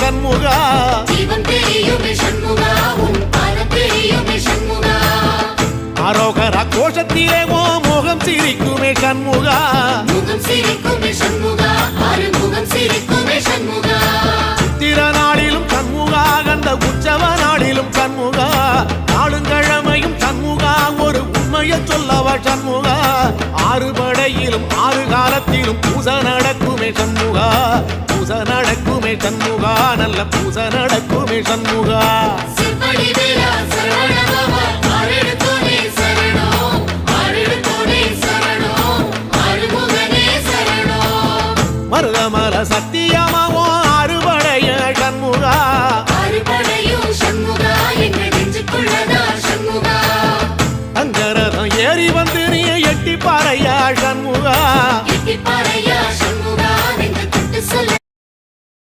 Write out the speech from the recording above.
சண்முகா அரோகரா கோஷத்திலே ஓ முகம் சிரிக்குமே சண்முகா சித்திர நாளிலும் சண்முகா கந்த உற்சவ நாளிலும் சண்முகா நாளுங்கிழமையும் சண்முகா ஒரு உண்மையை சொல்லவா சண்முகா ஆறு படையிலும் ஆறு காலத்திலும் பூசை நடக்குமே சண்முகா பூசை நடக்குமே சண்முகா நல்ல பூசை நடக்குமே சண்முகா மருதமல சத்தியமா